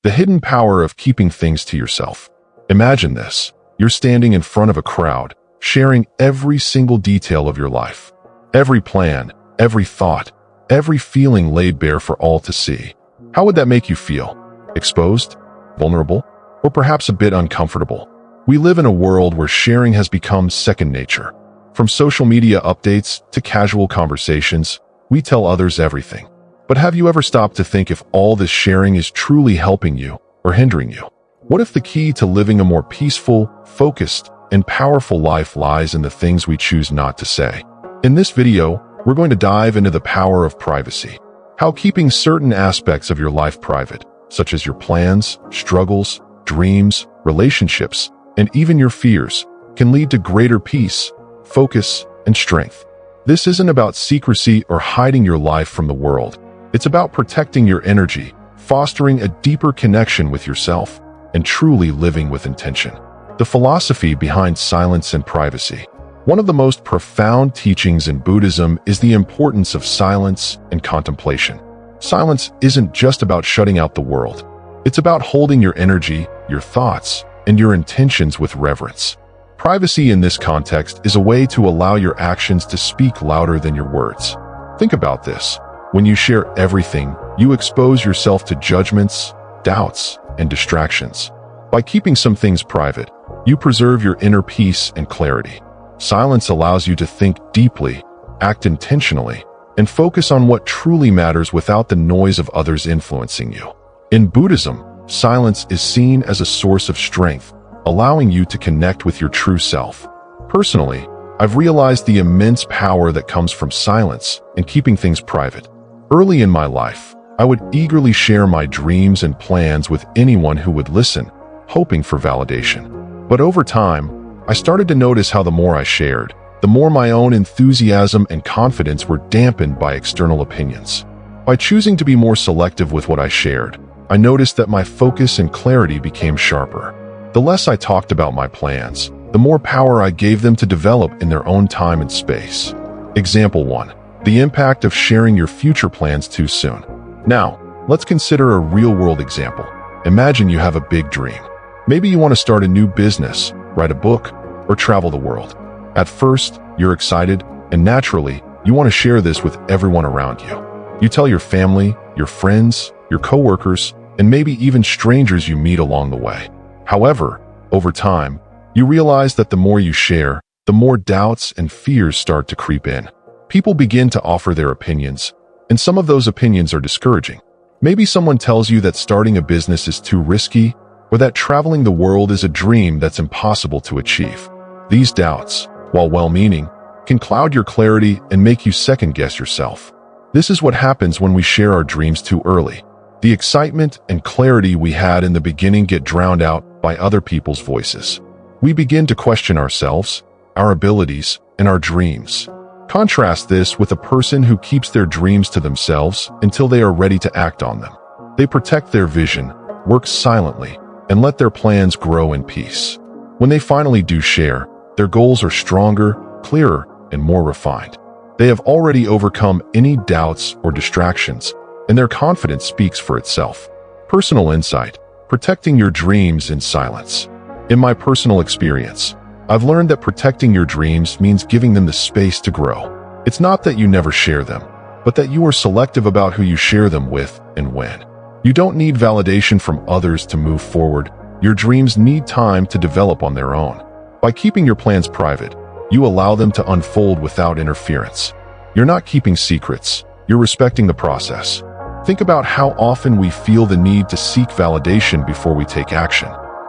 The hidden power of keeping things to yourself. Imagine this. You're standing in front of a crowd, sharing every single detail of your life. Every plan, every thought, every feeling laid bare for all to see. How would that make you feel? Exposed? Vulnerable? Or perhaps a bit uncomfortable? We live in a world where sharing has become second nature. From social media updates to casual conversations, we tell others everything. But have you ever stopped to think if all this sharing is truly helping you or hindering you? What if the key to living a more peaceful, focused, and powerful life lies in the things we choose not to say? In this video, we're going to dive into the power of privacy. How keeping certain aspects of your life private, such as your plans, struggles, dreams, relationships, and even your fears, can lead to greater peace, focus, and strength. This isn't about secrecy or hiding your life from the world. It's about protecting your energy, fostering a deeper connection with yourself, and truly living with intention. The philosophy behind silence and privacy. One of the most profound teachings in Buddhism is the importance of silence and contemplation. Silence isn't just about shutting out the world. It's about holding your energy, your thoughts, and your intentions with reverence. Privacy in this context is a way to allow your actions to speak louder than your words. Think about this. When you share everything, you expose yourself to judgments, doubts, and distractions. By keeping some things private, you preserve your inner peace and clarity. Silence allows you to think deeply, act intentionally, and focus on what truly matters without the noise of others influencing you. In Buddhism, silence is seen as a source of strength, allowing you to connect with your true self. Personally, I've realized the immense power that comes from silence and keeping things private. Early in my life, I would eagerly share my dreams and plans with anyone who would listen, hoping for validation. But over time, I started to notice how the more I shared, the more my own enthusiasm and confidence were dampened by external opinions. By choosing to be more selective with what I shared, I noticed that my focus and clarity became sharper. The less I talked about my plans, the more power I gave them to develop in their own time and space. Example 1. The impact of sharing your future plans too soon. Now, let's consider a real-world example. Imagine you have a big dream. Maybe you want to start a new business, write a book, or travel the world. At first, you're excited, and naturally, you want to share this with everyone around you. You tell your family, your friends, your coworkers, and maybe even strangers you meet along the way. However, over time, you realize that the more you share, the more doubts and fears start to creep in. People begin to offer their opinions, and some of those opinions are discouraging. Maybe someone tells you that starting a business is too risky, or that traveling the world is a dream that's impossible to achieve. These doubts, while well-meaning, can cloud your clarity and make you second-guess yourself. This is what happens when we share our dreams too early. The excitement and clarity we had in the beginning get drowned out by other people's voices. We begin to question ourselves, our abilities, and our dreams. Contrast this with a person who keeps their dreams to themselves until they are ready to act on them. They protect their vision, work silently, and let their plans grow in peace. When they finally do share, their goals are stronger, clearer, and more refined. They have already overcome any doubts or distractions, and their confidence speaks for itself. Personal insight: protecting your dreams in silence. In my personal experience, I've learned that protecting your dreams means giving them the space to grow. It's not that you never share them, but that you are selective about who you share them with and when. You don't need validation from others to move forward. Your dreams need time to develop on their own. By keeping your plans private, you allow them to unfold without interference. You're not keeping secrets, you're respecting the process. Think about how often we feel the need to seek validation before we take action.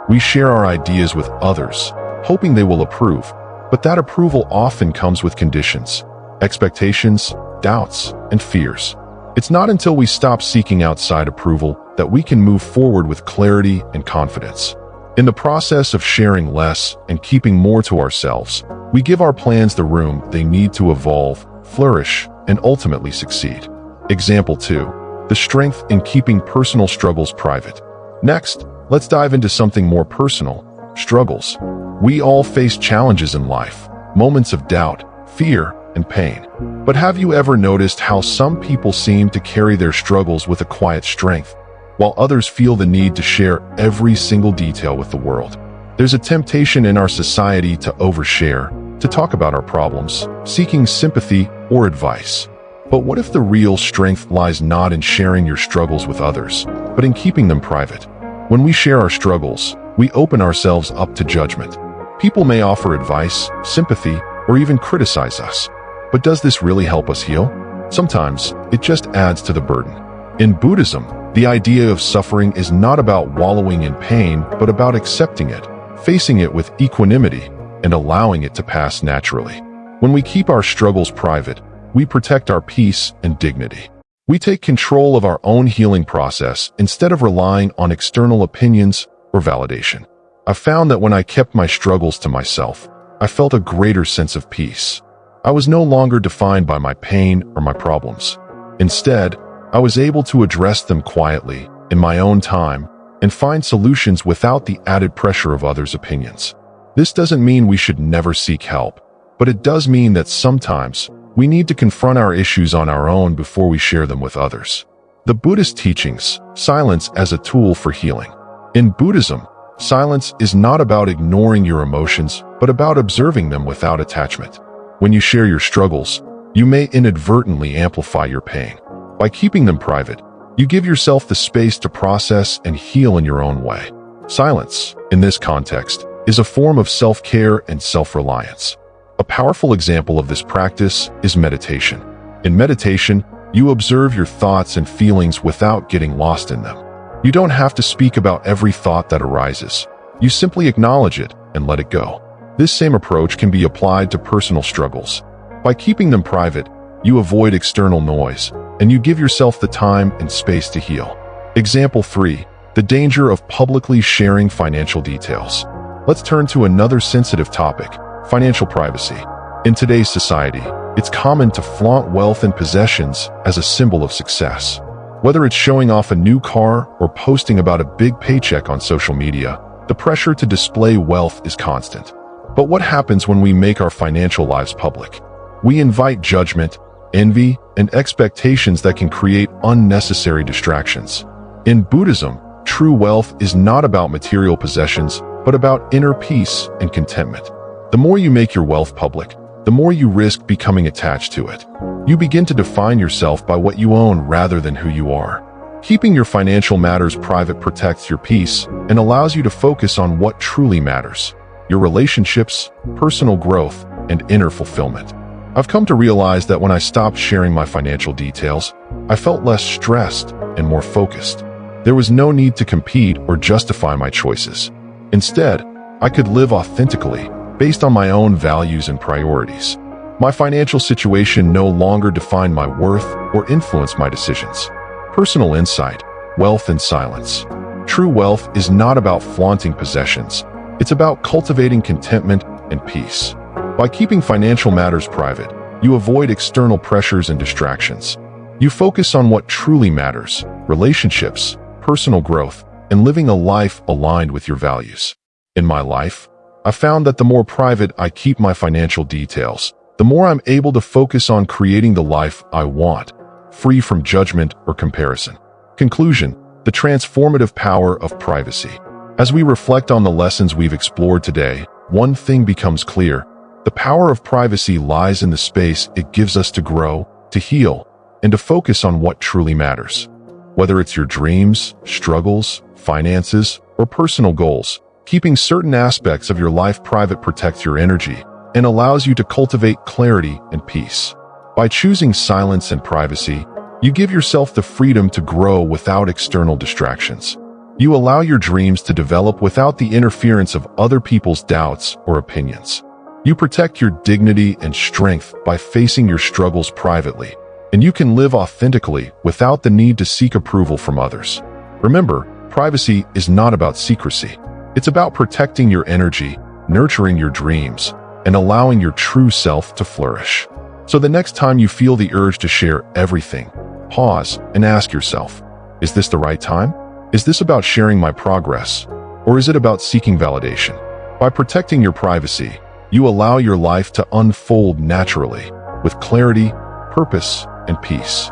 We share our ideas with others, hoping they will approve, but that approval often comes with conditions, expectations, doubts, and fears. It's not until we stop seeking outside approval that we can move forward with clarity and confidence. In the process of sharing less and keeping more to ourselves, we give our plans the room they need to evolve, flourish, and ultimately succeed. Example 2. The strength in keeping personal struggles private. Next, let's dive into something more personal: struggles. We all face challenges in life, moments of doubt, fear, and pain. But have you ever noticed how some people seem to carry their struggles with a quiet strength? while others feel the need to share every single detail with the world. There's a temptation in our society to overshare, to talk about our problems, seeking sympathy or advice. But what if the real strength lies not in sharing your struggles with others, but in keeping them private? When we share our struggles, we open ourselves up to judgment. People may offer advice, sympathy, or even criticize us. But does this really help us heal? Sometimes it just adds to the burden. In Buddhism, the idea of suffering is not about wallowing in pain, but about accepting it, facing it with equanimity, and allowing it to pass naturally. When we keep our struggles private, we protect our peace and dignity. We take control of our own healing process instead of relying on external opinions or validation. I found that when I kept my struggles to myself, I felt a greater sense of peace. I was no longer defined by my pain or my problems. Instead, I was able to address them quietly, in my own time, and find solutions without the added pressure of others' opinions. This doesn't mean we should never seek help, but it does mean that sometimes we need to confront our issues on our own before we share them with others. The Buddhist teachings, silence as a tool for healing. In Buddhism, silence is not about ignoring your emotions, but about observing them without attachment. When you share your struggles, you may inadvertently amplify your pain. By keeping them private, you give yourself the space to process and heal in your own way. Silence, in this context, is a form of self-care and self-reliance. A powerful example of this practice is meditation. In meditation, you observe your thoughts and feelings without getting lost in them. You don't have to speak about every thought that arises. You simply acknowledge it and let it go. This same approach can be applied to personal struggles. By keeping them private, you avoid external noise, and you give yourself the time and space to heal. Example 3. The danger of publicly sharing financial details. Let's turn to another sensitive topic, financial privacy. In today's society, it's common to flaunt wealth and possessions as a symbol of success. Whether it's showing off a new car or posting about a big paycheck on social media, the pressure to display wealth is constant. But what happens when we make our financial lives public? We invite judgment, envy, and expectations that can create unnecessary distractions. In Buddhism, true wealth is not about material possessions, but about inner peace and contentment. The more you make your wealth public, the more you risk becoming attached to it. You begin to define yourself by what you own rather than who you are. Keeping your financial matters private protects your peace and allows you to focus on what truly matters: your relationships, personal growth, and inner fulfillment. I've come to realize that when I stopped sharing my financial details, I felt less stressed and more focused. There was no need to compete or justify my choices. Instead, I could live authentically, based on my own values and priorities. My financial situation no longer defined my worth or influenced my decisions. Personal insight, wealth and silence. True wealth is not about flaunting possessions. It's about cultivating contentment and peace. By keeping financial matters private, you avoid external pressures and distractions. You focus on what truly matters: relationships, personal growth, and living a life aligned with your values. In my life, I found that the more private I keep my financial details, the more I'm able to focus on creating the life I want, free from judgment or comparison. Conclusion: the transformative power of privacy. As we reflect on the lessons we've explored today, one thing becomes clear: the power of privacy lies in the space it gives us to grow, to heal, and to focus on what truly matters. Whether it's your dreams, struggles, finances, or personal goals, keeping certain aspects of your life private protects your energy and allows you to cultivate clarity and peace. By choosing silence and privacy, you give yourself the freedom to grow without external distractions. You allow your dreams to develop without the interference of other people's doubts or opinions. You protect your dignity and strength by facing your struggles privately, and you can live authentically without the need to seek approval from others. Remember, privacy is not about secrecy. It's about protecting your energy, nurturing your dreams, and allowing your true self to flourish. So the next time you feel the urge to share everything, pause and ask yourself, is this the right time? Is this about sharing my progress, or is it about seeking validation? By protecting your privacy, you allow your life to unfold naturally, with clarity, purpose, and peace.